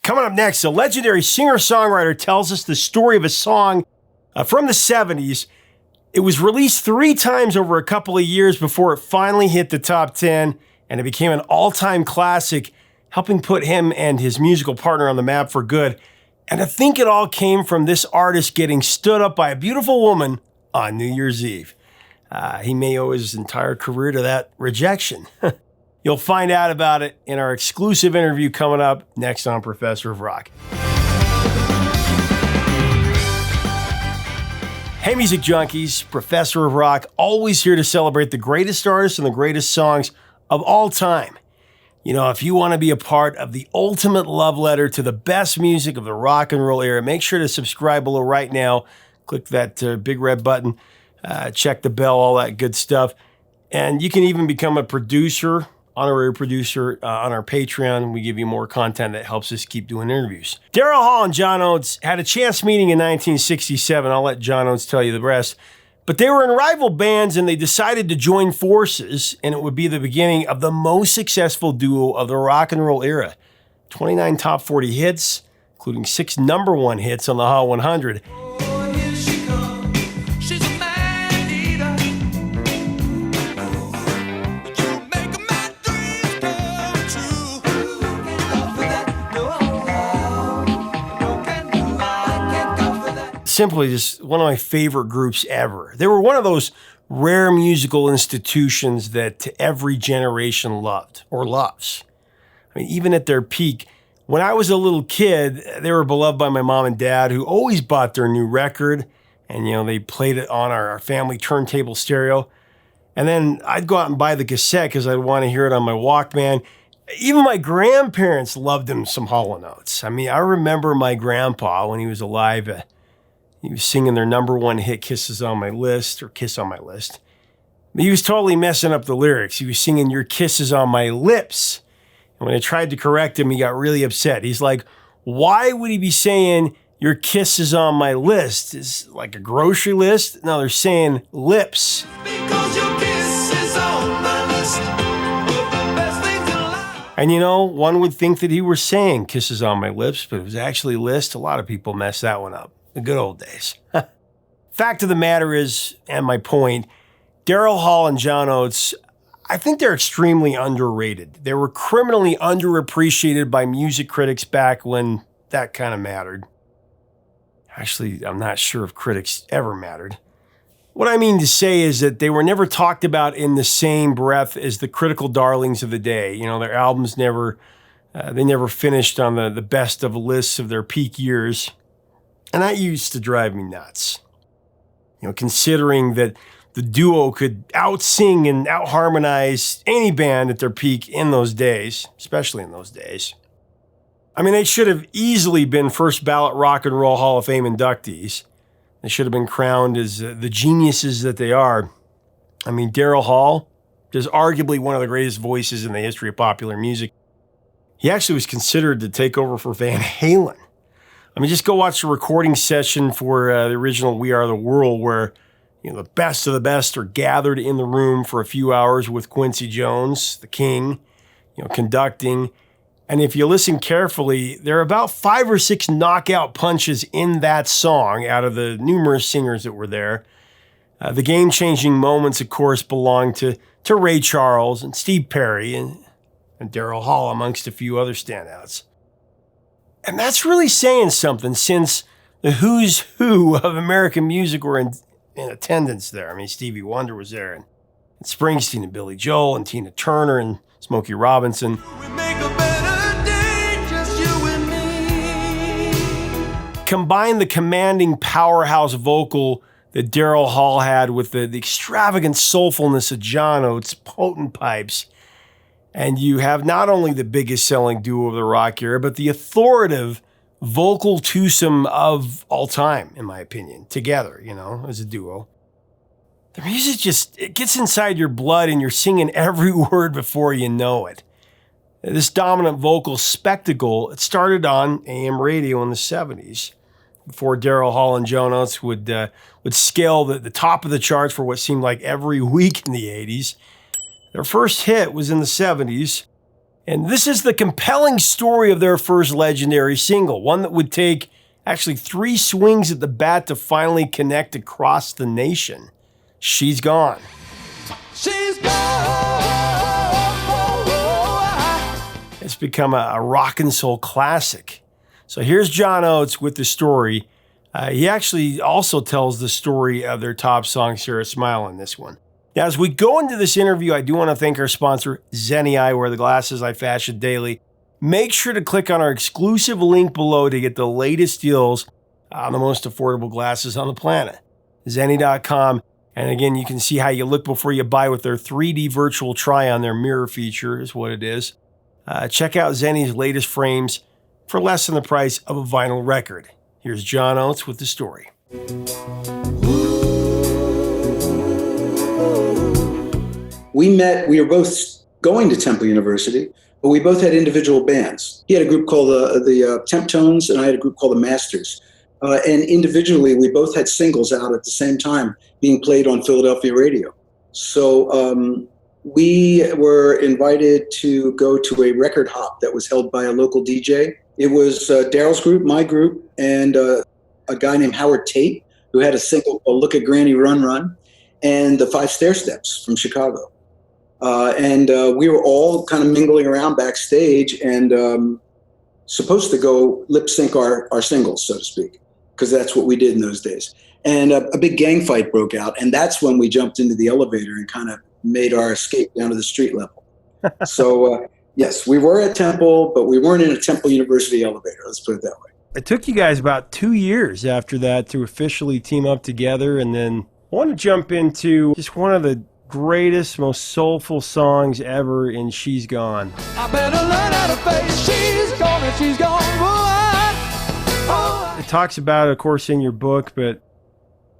Coming up next, a legendary singer-songwriter tells us the story of a song from the 70s. It was released 3 times over a couple of years before it finally hit the top 10, and it became an all-time classic, helping put him and his musical partner on the map for good. And I think it all came from this artist getting stood up by a beautiful woman on New Year's Eve. He may owe his entire career to that rejection. You'll find out about it in our exclusive interview coming up next on Professor of Rock. Hey, music junkies, Professor of Rock, always here to celebrate the greatest artists and the greatest songs of all time. You know, if you want to be a part of the ultimate love letter to the best music of the rock and roll era, make sure to subscribe below right now. Click that big red button, check the bell, all that good stuff. And you can even become a producer, honorary producer on our Patreon. We give you more content that helps us keep doing interviews. Daryl Hall and John Oates had a chance meeting in 1967. I'll let John Oates tell you the rest. But they were in rival bands and they decided to join forces, and it would be the beginning of the most successful duo of the rock and roll era. 29 top 40 hits, including 6 number 1 hits on the Hot 100. Simply just one of my favorite groups ever. They were one of those rare musical institutions that every generation loved or loves. I mean, even at their peak, when I was a little kid, they were beloved by my mom and dad, who always bought their new record, and they played it on our family turntable stereo. And then I'd go out and buy the cassette because I'd want to hear it on my Walkman. Even my grandparents loved them some Hall & Oates. I mean, I remember my grandpa when he was alive. He was singing their number 1 hit, Kisses on My List, or Kiss on My List. But he was totally messing up the lyrics. He was singing Your Kisses on My Lips. And when I tried to correct him, he got really upset. He's like, why would he be saying Your Kisses on My List? Is like a grocery list? No, they're saying lips. Because your kisses on my list. And one would think that he was saying Kisses on My Lips, but it was actually list. A lot of people mess that one up. The good old days. Fact of the matter is, and my point, Daryl Hall and John Oates, I think they're extremely underrated. They were criminally underappreciated by music critics back when that kind of mattered. Actually, I'm not sure if critics ever mattered. What I mean to say is that they were never talked about in the same breath as the critical darlings of the day. Their albums never finished on the best of lists of their peak years. And that used to drive me nuts. Considering that the duo could out-sing and out-harmonize any band at their peak in those days, especially in those days. I mean, they should have easily been first ballot Rock and Roll Hall of Fame inductees. They should have been crowned as the geniuses that they are. I mean, Daryl Hall is arguably one of the greatest voices in the history of popular music. He actually was considered to take over for Van Halen. I mean, just go watch the recording session for the original We Are the World, where the best of the best are gathered in the room for a few hours with Quincy Jones, the king, conducting. And if you listen carefully, there are about 5 or 6 knockout punches in that song out of the numerous singers that were there. The game-changing moments, of course, belong to Ray Charles and Steve Perry and Daryl Hall, amongst a few other standouts. And that's really saying something, since the who's who of American music were in attendance there. I mean, Stevie Wonder was there, and Springsteen and Billy Joel and Tina Turner and Smokey Robinson. Combine the commanding powerhouse vocal that Daryl Hall had with the extravagant soulfulness of John Oates' potent pipes, and you have not only the biggest selling duo of the rock era, but the authoritative vocal twosome of all time, in my opinion, together, as a duo. The music it gets inside your blood and you're singing every word before you know it. This dominant vocal spectacle, it started on AM radio in the 70s, before Daryl Hall and John Oates would scale the top of the charts for what seemed like every week in the 80s. Their first hit was in the 70s. And this is the compelling story of their first legendary single, one that would take actually 3 swings at the bat to finally connect across the nation. She's Gone. She's gone. It's become a rock and soul classic. So here's John Oates with the story. He actually also tells the story of their top song, Sara Smile, in this one. Now, as we go into this interview, I do want to thank our sponsor, Zenni. I wear the glasses I fashion daily. Make sure to click on our exclusive link below to get the latest deals on the most affordable glasses on the planet. Zenni.com. And again, you can see how you look before you buy with their 3D virtual try-on. Their mirror feature is what it is. Check out Zenni's latest frames for less than the price of a vinyl record. Here's John Oates with the story. We were both going to Temple University, but we both had individual bands. He had a group called the Temp Tones, and I had a group called the Masters. And individually, we both had singles out at the same time being played on Philadelphia radio. So we were invited to go to a record hop that was held by a local DJ. It was Daryl's group, my group, and a guy named Howard Tate, who had a single called Look at Granny Run Run, and the Five Stair Steps from Chicago. And we were all kind of mingling around backstage and supposed to go lip sync our singles, so to speak, because that's what we did in those days. And a big gang fight broke out, and that's when we jumped into the elevator and kind of made our escape down to the street level. So, yes, we were at Temple, but we weren't in a Temple University elevator, let's put it that way. It took you guys about 2 years after that to officially team up together, and then I want to jump into just one of the greatest, most soulful songs ever in She's Gone. I better learn how to face she's gone and she's gone. It talks about, of course, in your book, but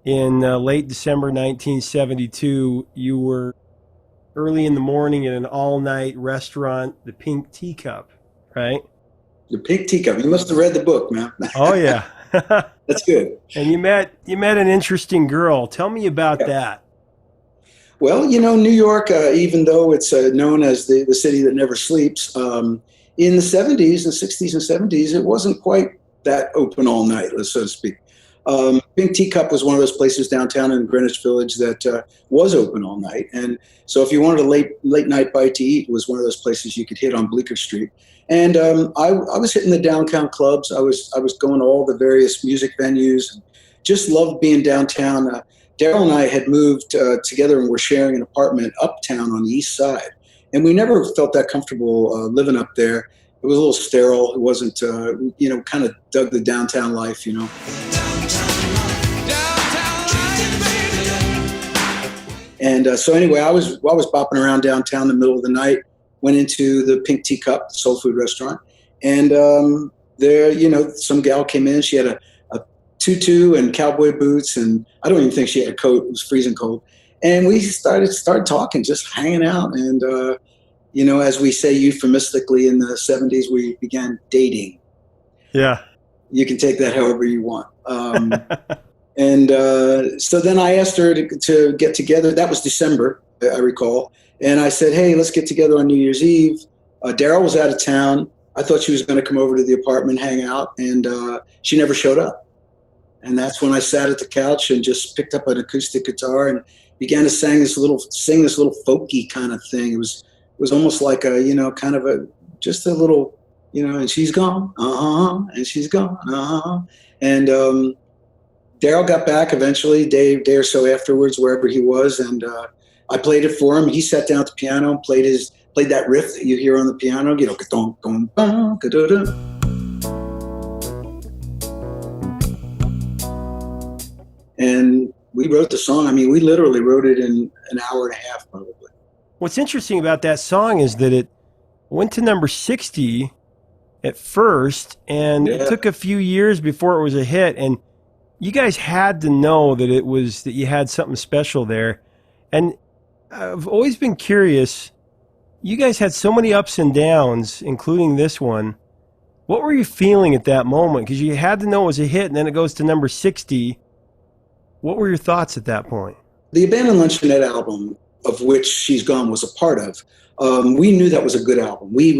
in late December 1972, you were early in the morning at an all-night restaurant, the Pink Teacup, right? The Pink Teacup. You must have read the book, man. Oh, yeah. That's good. And you met an interesting girl. Tell me about that. Well, New York, even though it's known as the city that never sleeps, in the 70s and 60s and 70s, it wasn't quite that open all night, so to speak. Pink Teacup was one of those places downtown in Greenwich Village that was open all night. And so if you wanted a late night bite to eat, it was one of those places you could hit on Bleecker Street. And I was hitting the downtown clubs. I was going to all the various music venues and just loved being downtown. Daryl and I had moved together and were sharing an apartment uptown on the east side. And we never felt that comfortable living up there. It was a little sterile. It wasn't, kind of dug the downtown life, And so anyway, I was bopping around downtown in the middle of the night, went into the Pink Teacup, the soul food restaurant. And there, some gal came in. She had a tutu and cowboy boots, and I don't even think she had a coat. It was freezing cold. And we started talking, just hanging out. And, as we say euphemistically in the 70s, we began dating. Yeah. You can take that however you want. And so then I asked her to get together. That was December, I recall. And I said, hey, let's get together on New Year's Eve. Daryl was out of town. I thought she was going to come over to the apartment, hang out, and she never showed up. And that's when I sat at the couch and just picked up an acoustic guitar and began to sing this little folky kind of thing. It was almost like just a little, and she's gone, and she's gone, And Daryl got back eventually, day or so afterwards, wherever he was, and I played it for him. He sat down at the piano and played that riff that you hear on the piano, and we wrote the song. I mean, we literally wrote it in an hour and a half, probably. What's interesting about that song is that it went to number 60 at first, and it took a few years before it was a hit. And you guys had to know that you had something special there. And I've always been curious. You guys had so many ups and downs, including this one. What were you feeling at that moment? Because you had to know it was a hit, and then it goes to number 60. What were your thoughts at that point? The Abandoned Luncheonette album, of which She's Gone was a part of, we knew that was a good album. We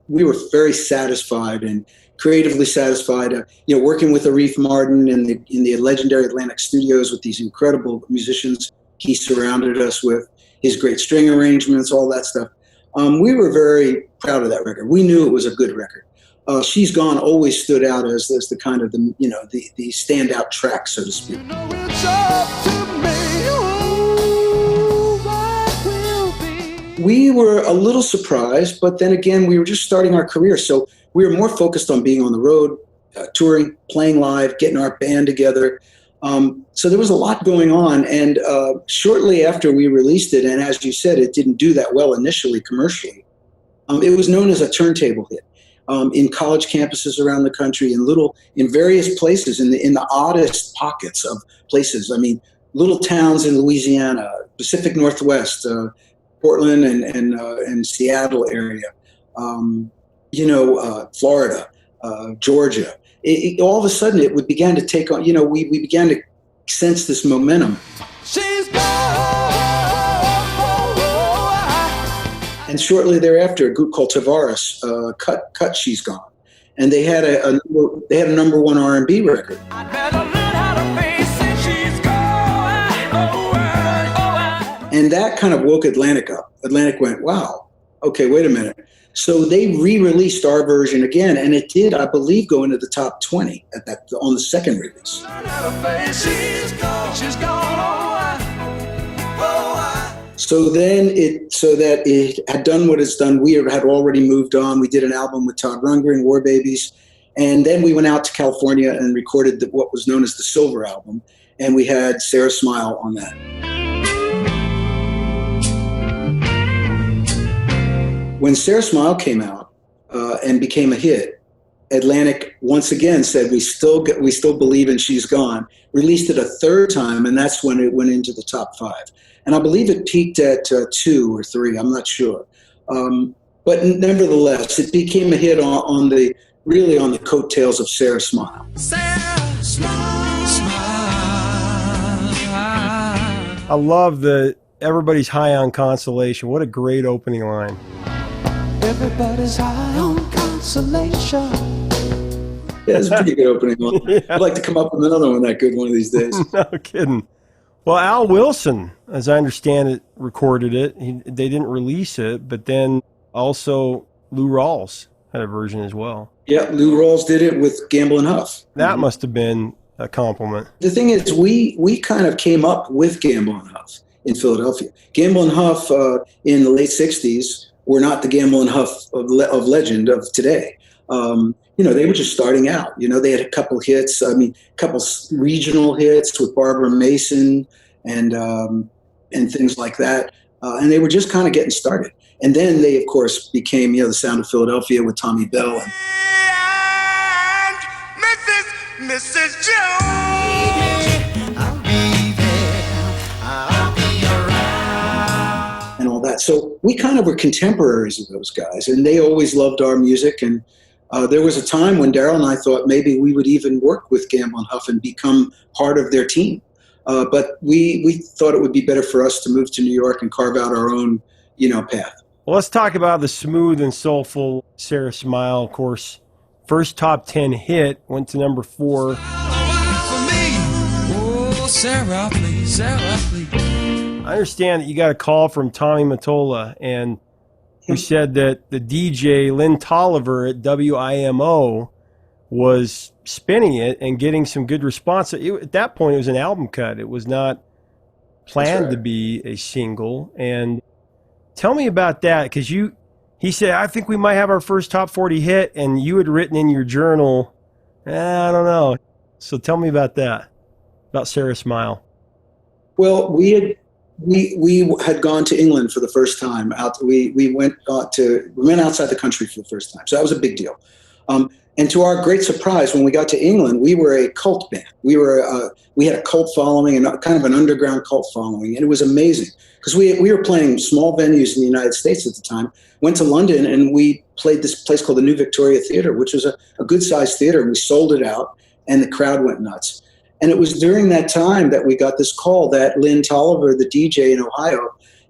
were very satisfied and creatively satisfied. Working with Arif Mardin in the legendary Atlantic Studios with these incredible musicians he surrounded us with, his great string arrangements, all that stuff. We were very proud of that record. We knew it was a good record. She's Gone always stood out as the kind of the standout track, so to speak. We were a little surprised, but then again, we were just starting our career. So we were more focused on being on the road, touring, playing live, getting our band together. So there was a lot going on. And shortly after we released it, and as you said, it didn't do that well initially commercially, it was known as a turntable hit in college campuses around the country, in various places, in the oddest pockets of places. I mean, little towns in Louisiana, Pacific Northwest, Portland and Seattle area, Florida, Georgia. All of a sudden, it began to take on. We began to sense this momentum. She's gone. And shortly thereafter, a group called Tavares cut "She's Gone," and they had a number one R&B record. And that kind of woke Atlantic up. Atlantic went, wow, okay, wait a minute. So they re-released our version again, and it did, I believe, go into the top 20 on the second release. So then that it had done what it's done, we had already moved on. We did an album with Todd Rundgren, War Babies, and then we went out to California and recorded what was known as the Silver Album, and we had Sara Smile on that. When Sara Smile came out and became a hit, Atlantic once again said, we still believe in She's Gone, released it a third time, and that's when it went into the top 5. And I believe it peaked at 2 or 3, I'm not sure. But nevertheless, it became a hit on the coattails of Sara Smile. Sara Smile, smile. I love everybody's high on consolation. What a great opening line. Everybody's high on consolation. Yeah, it's a pretty good opening one. Yeah. I'd like to come up with another one that good one of these days. No kidding. Well, Al Wilson, as I understand it, recorded it. They didn't release it, but then also Lou Rawls had a version as well. Yeah, Lou Rawls did it with Gamble and Huff. That must have been a compliment. The thing is, we kind of came up with Gamble and Huff in Philadelphia. Gamble and Huff in the late 60s were not the Gamble and Huff of legend of today. They were just starting out. They had a couple hits. I mean, a couple regional hits with Barbara Mason and things like that. And they were just kind of getting started. And then they, of course, became, the Sound of Philadelphia with Tommy Bell. And Mrs. Jones. I'll be there. I'll be around. And all that. So we kind of were contemporaries of those guys, and they always loved our music. And there was a time when Daryl and I thought maybe we would even work with Gamble and Huff and become part of their team. But we thought it would be better for us to move to New York and carve out our own, path. Well, let's talk about the smooth and soulful Sara Smile. Of course, first top 10 hit, went to number 4. Oh, Sarah, please, Sarah, please. I understand that you got a call from Tommy Mottola, and who said that the DJ Lynn Tolliver at WIMO was spinning it and getting some good response. At that point, it was an album cut. It was not planned to be a single. And tell me about that, because he said, I think we might have our first top 40 hit, and you had written in your journal, I don't know. So tell me about that, about Sara Smile. Well, we had gone to England for the first time. We went outside the country for the first time, so that was a big deal. And to our great surprise, when we got to England, we were a cult band. We had a cult following and kind of an underground cult following, and it was amazing because we were playing small venues in the United States at the time. Went to London and we played this place called the New Victoria Theatre, which was a good-sized theater, and we sold it out, and the crowd went nuts. And it was during that time that we got this call that Lynn Tolliver, the DJ in Ohio,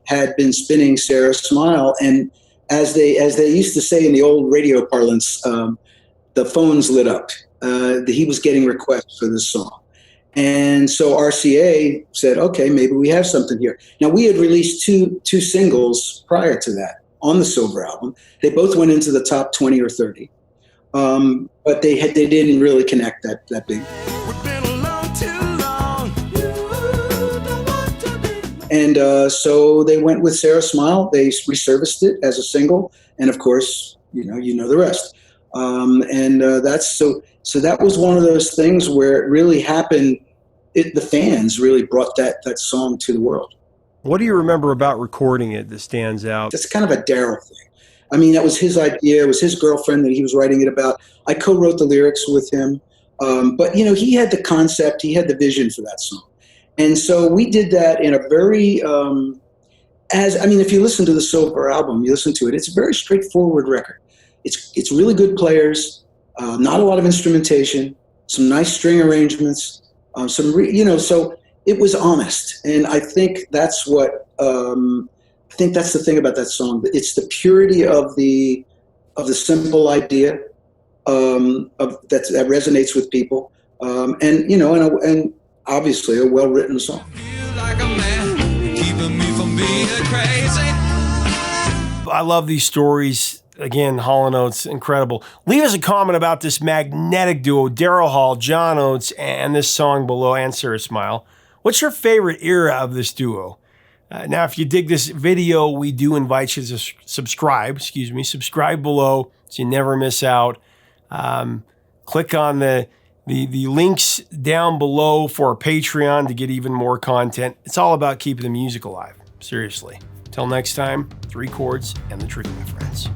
had been spinning Sara Smile, and as they used to say in the old radio parlance, the phones lit up. He was getting requests for this song. And so RCA said, okay, maybe we have something here. Now, we had released two singles prior to that on the Silver album. They both went into the top 20 or 30. But they didn't really connect that big. And so they went with Sara Smile. They resurfaced it as a single. And of course, you know the rest. So that was one of those things where it really happened. The fans really brought that song to the world. What do you remember about recording it that stands out? That's kind of a Daryl thing. I mean, that was his idea. It was his girlfriend that he was writing it about. I co-wrote the lyrics with him. But, he had the concept. He had the vision for that song. And so we did that in a very, if you listen to the Silver album, you listen to it, it's a very straightforward record. It's really good players, not a lot of instrumentation, some nice string arrangements, so it was honest. And I think that's that's the thing about that song. It's the purity of the simple idea that resonates with people, and obviously a well-written song. I love these stories. Again, Hall & Oates, incredible. Leave us a comment about this magnetic duo, Daryl Hall, John Oates, and this song below, and Sara Smile. What's your favorite era of this duo? Now, if you dig this video, we do invite you to subscribe below so you never miss out. Click on the links down below for our Patreon to get even more content. It's all about keeping the music alive, seriously. Till next time, 3 chords and the truth, my friends.